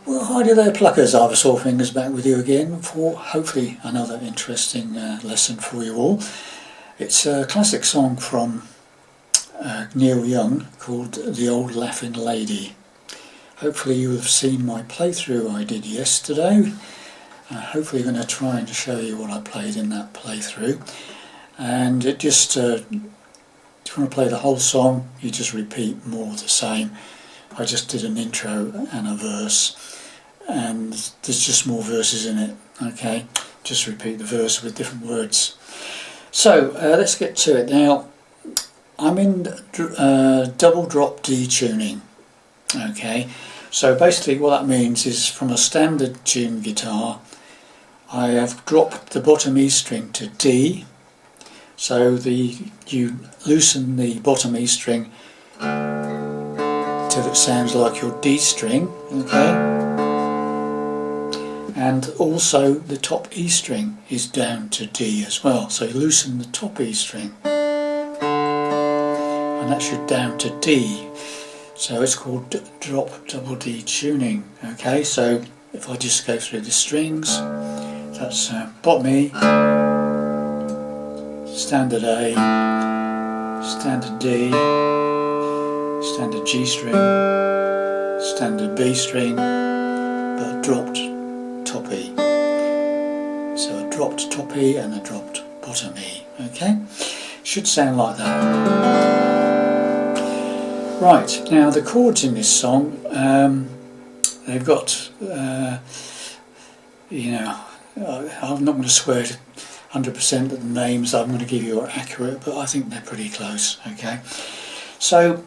Well, hi there pluckers, Ivor Sawfingers back with you again for hopefully another interesting lesson for you all. It's a classic song from Neil Young called The Old Laughing Lady. Hopefully you have seen my playthrough I did yesterday. Hopefully I'm going to try and show you what I played in that playthrough. And it just, if you want to play the whole song, you just repeat more of the same. I just did an intro and a verse, and there's just more verses in it. Okay, just repeat the verse with different words. So let's get to it now. I'm in double drop D tuning. Okay, so basically what that means is from a standard tune guitar I have dropped the bottom E string to D, so you loosen the bottom E string till it sounds like your D string, okay? And also the top E string is down to D as well, so you loosen the top E string and that's your down to D. So it's called drop double D tuning, okay? So if I just go through the strings, that's bottom E, standard A, standard D, standard G string, standard B string, but dropped top E. So a dropped top E and a dropped bottom E, okay? Should sound like that. Right, now the chords in this song, they've got, you know, I'm not going to swear to 100% that the names I'm going to give you are accurate, but I think they're pretty close, okay? So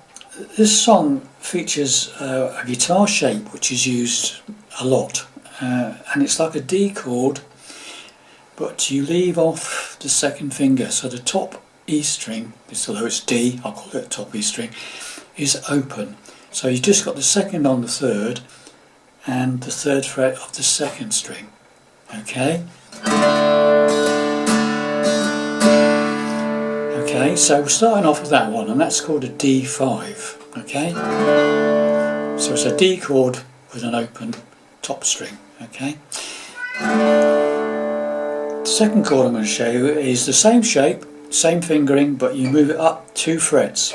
this song features a guitar shape which is used a lot, and it's like a D chord, but you leave off the second finger, so the top E string, although it's D, I'll call it top E string, is open. So you just got the second on the third and the third fret of the second string, okay? Okay, so we're starting off with that one, and that's called a D5, okay? So it's a D chord with an open top string, okay? The second chord I'm going to show you is the same shape, same fingering, but you move it up 2 frets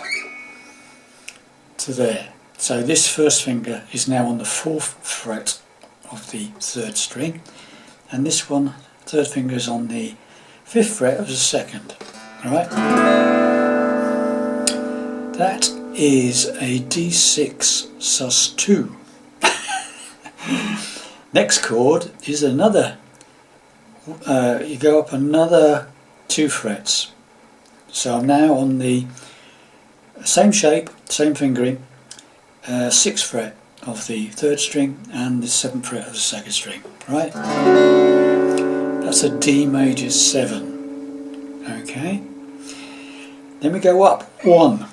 to there. So this first finger is now on the 4th fret of the 3rd string, and this one, third finger, is on the 5th fret of the 2nd. Alright, that is a D6 sus2. Next chord is another, you go up another 2 frets. So I'm now on the same shape, same fingering, 6th fret of the 3rd string and the 7th fret of the 2nd string. Right, that's a D major 7. Okay. Then we go up 1.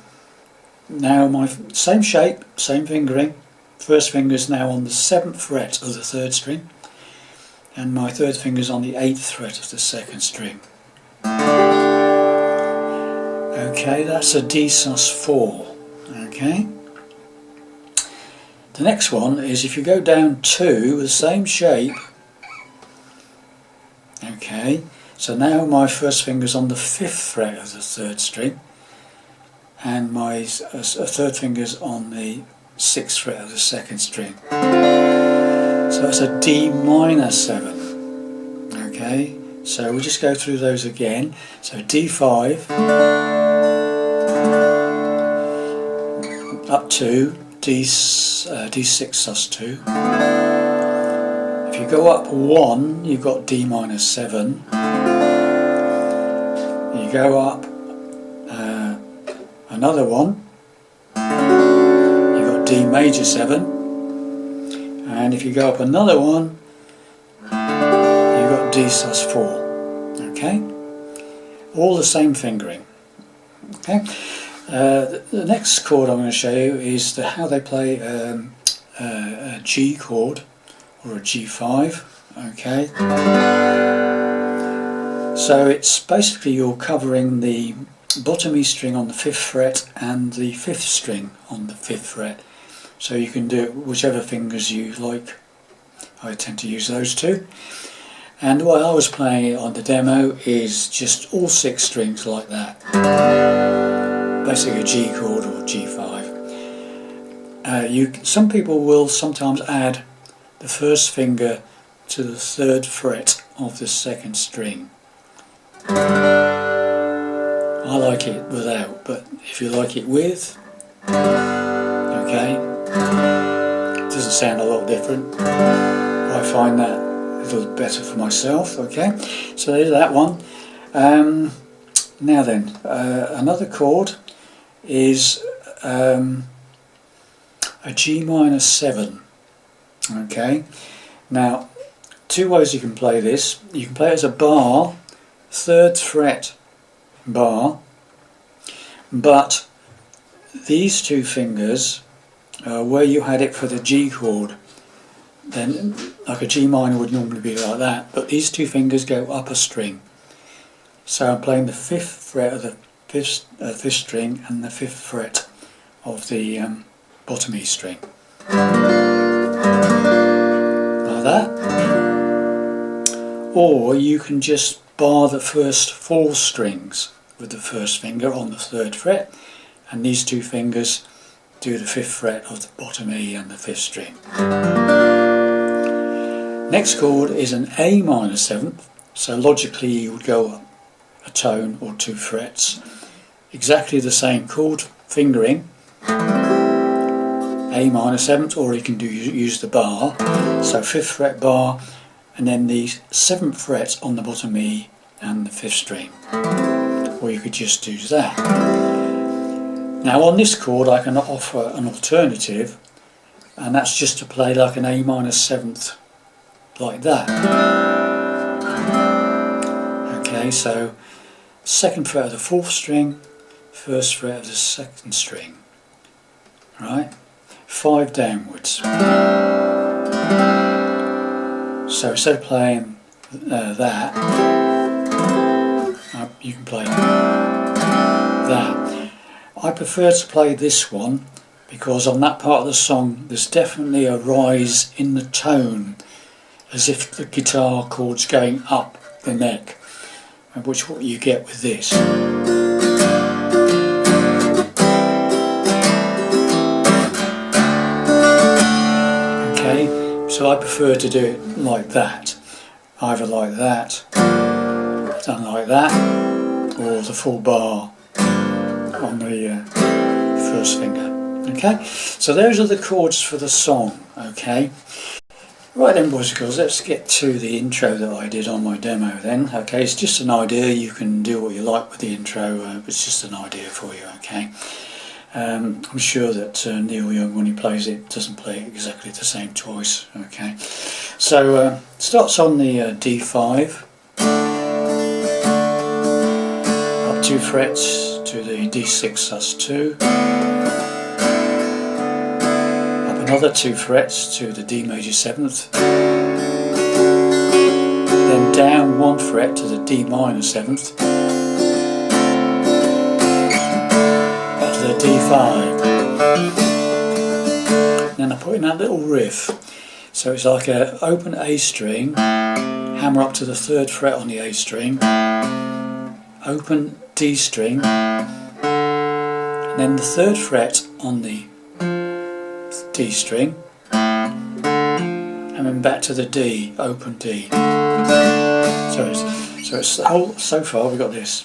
Now my same shape, same fingering. First finger is now on the 7th fret of the 3rd string, and my 3rd finger is on the 8th fret of the 2nd string. Okay, that's a D sus4. Okay. The next one is if you go down 2 with the same shape. Okay. So now my first finger is on the 5th fret of the 3rd string, and my 3rd finger is on the 6th fret of the 2nd string. So that's a D minor 7. Okay, so we'll just go through those again. So D5, up to D6 sus2. If you go up 1, you've got D minor 7. You go up another one, you've got D major 7, and if you go up another one, you've got D sus4. Okay, all the same fingering. Okay, the next chord I'm going to show you is how they play a G chord or a G5. Okay. So it's basically you're covering the bottom E string on the 5th fret and the 5th string on the 5th fret. So you can do it whichever fingers you like I tend to use those two. And the way I was playing it on the demo is just all 6 strings like that. Basically a G chord or G5. Some people will sometimes add the first finger to the 3rd fret of the 2nd string. I like it without, but if you like it with, okay, it doesn't sound a lot different. I find that a little better for myself. Okay, so there's that one. Now then, another chord is a G minor 7. Okay, now 2 ways you can play this. You can play it as a bar, 3rd fret bar, but these 2 fingers, where you had it for the G chord, then like a G minor would normally be like that, but these 2 fingers go up a string. So I'm playing the 5th fret of the 5th string and the 5th fret of the bottom E string. Like that. Or you can just bar the first 4 strings with the 1st finger on the 3rd fret, and these 2 fingers do the 5th fret of the bottom E and the 5th string. Next chord is an A minor 7th, so logically you would go up a tone or 2 frets. Exactly the same chord fingering, A minor 7th, or you can use the bar, so 5th fret bar, and then the 7th fret on the bottom E and the 5th string. Or you could just do that. Now on this chord I can offer an alternative, and that's just to play like an A minor 7th like that. Okay, so 2nd fret of the 4th string, 1st fret of the 2nd string, right? 5 downwards. So instead of playing that, you can play that. I prefer to play this one because on that part of the song there's definitely a rise in the tone, as if the guitar chord's going up the neck, which is what you get with this. Okay, so I prefer to do it like that, either like that, done like that, or the full bar on the 1st finger. Okay, so those are the chords for the song. Okay, right then, boys and girls, let's get to the intro that I did on my demo then. Okay, it's just an idea. You can do what you like with the intro, but it's just an idea for you. Okay, I'm sure that Neil Young, when he plays it, doesn't play it exactly the same twice. Okay, so starts on the D5, up 2 frets to the D6 sus2, up another 2 frets to the D major 7th, then down 1 fret to the D minor 7th, back to the D5. Then I put in that little riff, so it's like an open A string, hammer up to the 3rd fret on the A string, open D string, and then the 3rd fret on the D string, and then back to the D, open D. So it's the whole. So far we've got this.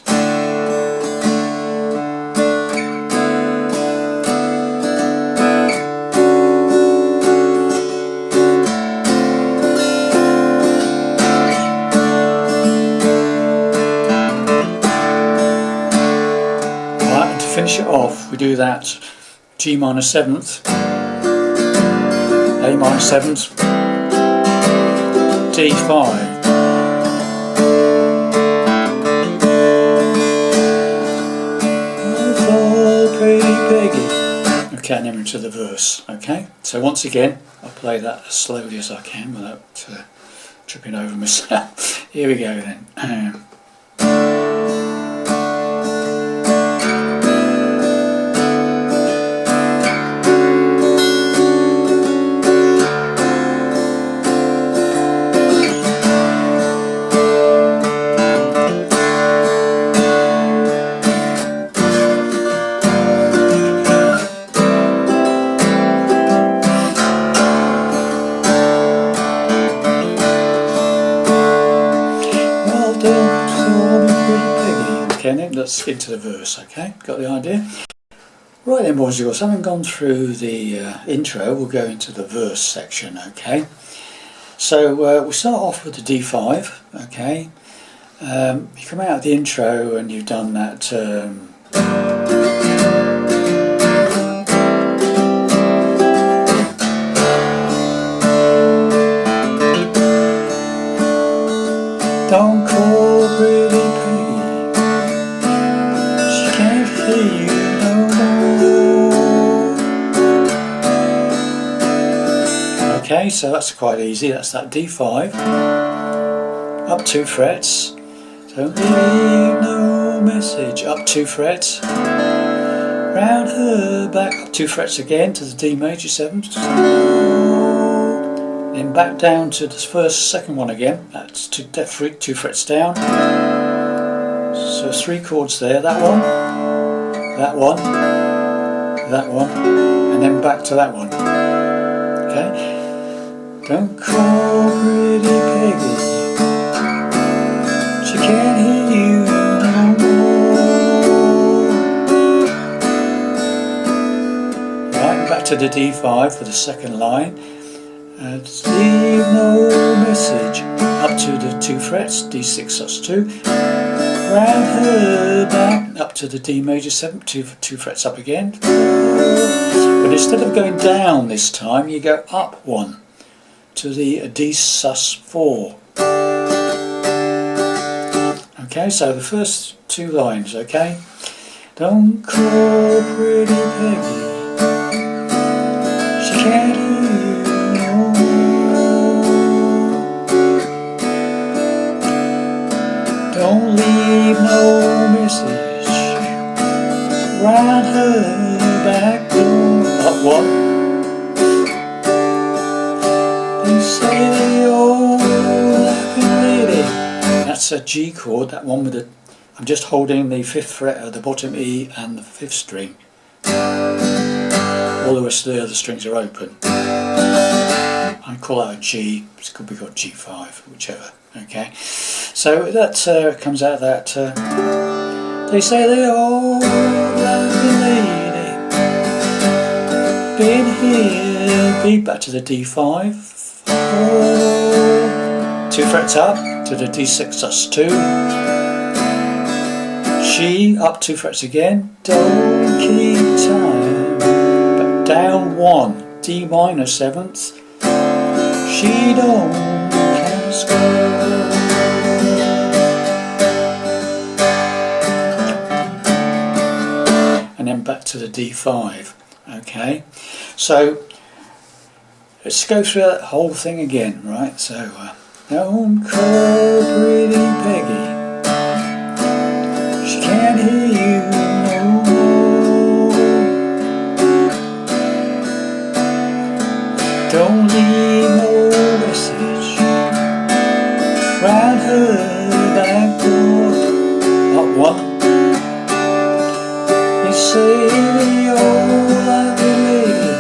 Finish it off, we do that G minor 7th, A minor 7th, D5. Okay, and then into the verse. Okay, so once again, I'll play that as slowly as I can without tripping over myself. Here we go then. then let's get into the verse, okay? Got the idea? Right then, boys and girls, having gone through the intro, we'll go into the verse section, okay? So we'll start off with the D5, okay? You come out of the intro and you've done that don't call pretty Peggy, she can't hear you no more. Okay, so that's quite easy, that's that D5, up 2 frets, don't leave no message, up 2 frets, round her back, up 2 frets again to the D major 7, then back down to the second one again, that's 2 frets down, so 3 chords there, that one, that one, that one, and then back to that one, okay? Don't call pretty Peggy, she can't hear you no more. Right, back to the D5 for the second line. Leave no message, up to the 2 frets, D6 that's 2, round her back, up to the D major 7, 2 frets up again, but instead of going down this time you go up 1 to the D sus 4. Okay, so the first 2 lines, okay? Don't call pretty Peggy, she can't hear you no more. Don't leave no message, round her back door, up 1. They say the old laughing lady, that's a G chord, that one with the, I'm just holding the 5th fret of the bottom E and the 5th string. All the rest of the other strings are open. I call that a G, it could be called G5, whichever, okay. So that comes out that, they say the old laughing lady, been here, B back to the D5, 2 frets up to the D6 sus 2, she up 2 frets again, don't keep time, but down 1, D minor 7th, she don't can score. And then back to the D5, okay? So let's go through that whole thing again, right? So don't call pretty Peggy, she can't hear you no more. Don't leave no message, round her back door, up 1. They say the old laughing lady,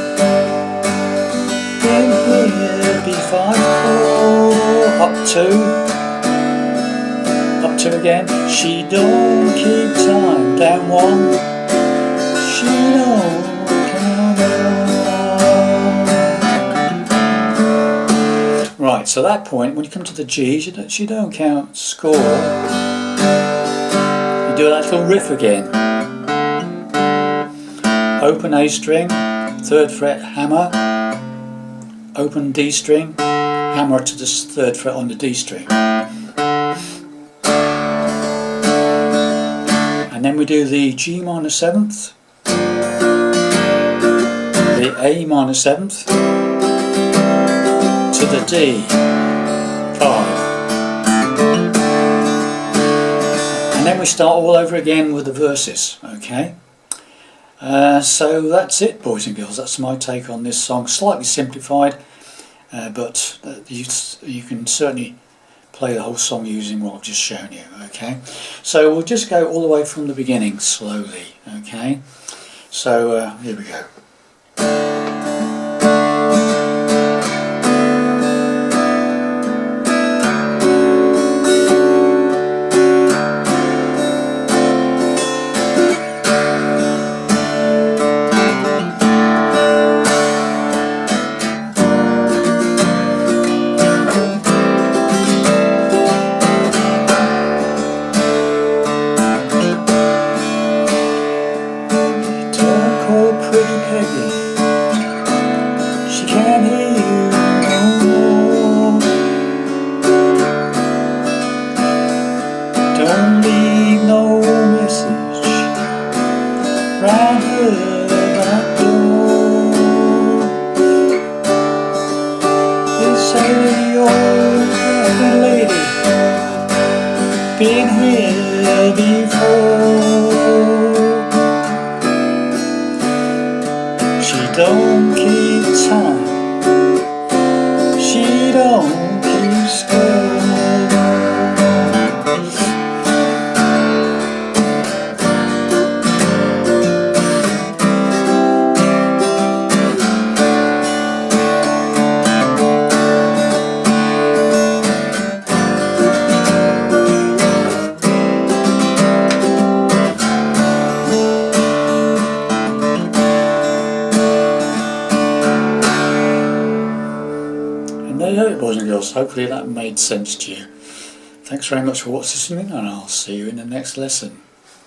been here, B5 4, up 2 again, she don't keep time, down 1, she don't count on. Right, so at that point, when you come to the G's, you don't count score, you do that little riff again. Open A string, 3rd fret hammer, open D string, hammer to the 3rd fret on the D string. And then we do the G minor 7th, the A minor 7th, to the D, 5. And then we start all over again with the verses, okay? So that's it, boys and girls, that's my take on this song, slightly simplified, but you can certainly play the whole song using what I've just shown you, okay? So we'll just go all the way from the beginning slowly, okay? So here we go. say you're a good lady, been here before. She don't keep time, she don't keep score. And there you have it, boys and girls. Hopefully that made sense to you. Thanks very much for listening, and I'll see you in the next lesson.